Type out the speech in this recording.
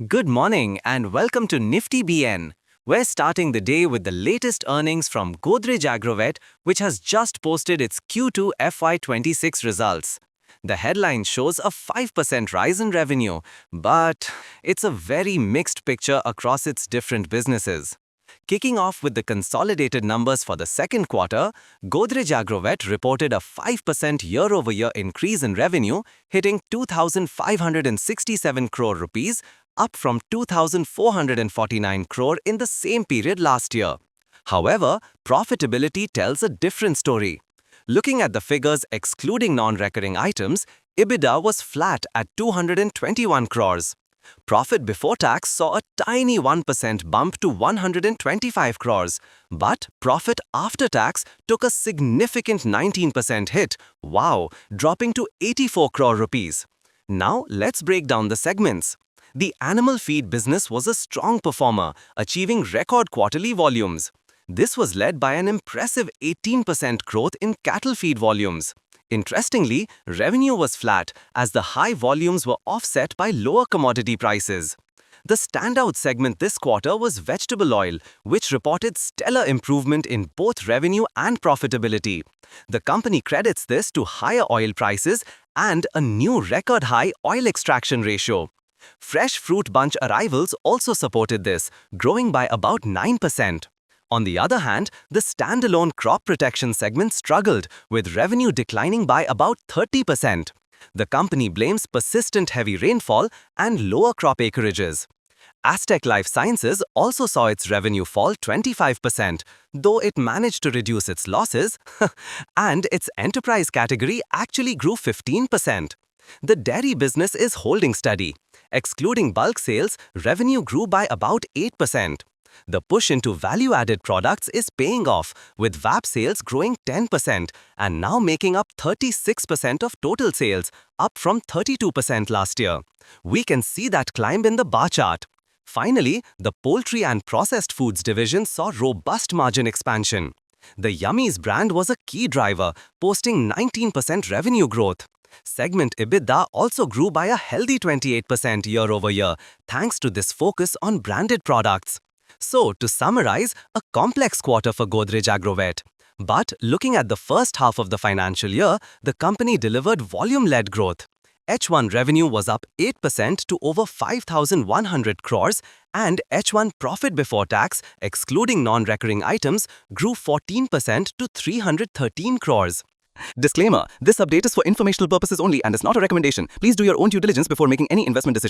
Good morning and welcome to Nifty BN. We're starting the day with the latest earnings from Godrej Agrovet, which has just posted its Q2 FY26 results. The headline shows a 5% rise in revenue, but it's a very mixed picture across its different businesses. Kicking off with the consolidated numbers for the second quarter, Godrej Agrovet reported a 5% year-over-year increase in revenue, hitting 2,567 crore rupees, up from 2,449 crore in the same period last year. However, profitability tells a different story. Looking at the figures excluding non-recurring items, EBITDA was flat at 221 crores. Profit before tax saw a tiny 1% bump to 125 crores, but profit after tax took a significant 19% hit, dropping to 84 crore rupees. Now let's break down the segments. The animal feed business was a strong performer, achieving record quarterly volumes. This was led by an impressive 18% growth in cattle feed volumes. Interestingly, revenue was flat as the high volumes were offset by lower commodity prices. The standout segment this quarter was vegetable oil, which reported stellar improvement in both revenue and profitability. The company credits this to higher oil prices and a new record high oil extraction ratio. Fresh fruit bunch arrivals also supported this, growing by about 9%. On the other hand, the standalone crop protection segment struggled, with revenue declining by about 30%. The company blames persistent heavy rainfall and lower crop acreages. Aztec Life Sciences also saw its revenue fall 25%, though it managed to reduce its losses, and its enterprise category actually grew 15%. The dairy business is holding steady. Excluding bulk sales, revenue grew by about 8%. The push into value-added products is paying off, with VAP sales growing 10% and now making up 36% of total sales, up from 32% last year. We can see that climb in the bar chart. Finally, the Poultry and Processed Foods division saw robust margin expansion. The Yummiez brand was a key driver, posting 19% revenue growth. Segment EBITDA also grew by a healthy 28% year-over-year, thanks to this focus on branded products. So, to summarize, a complex quarter for Godrej Agrovet. But looking at the first half of the financial year, the company delivered volume-led growth. H1 revenue was up 8% to over 5,100 crores, and H1 profit before tax, excluding non-recurring items, grew 14% to 313 crores. Disclaimer: this update is for informational purposes only and is not a recommendation. Please do your own due diligence before making any investment decision.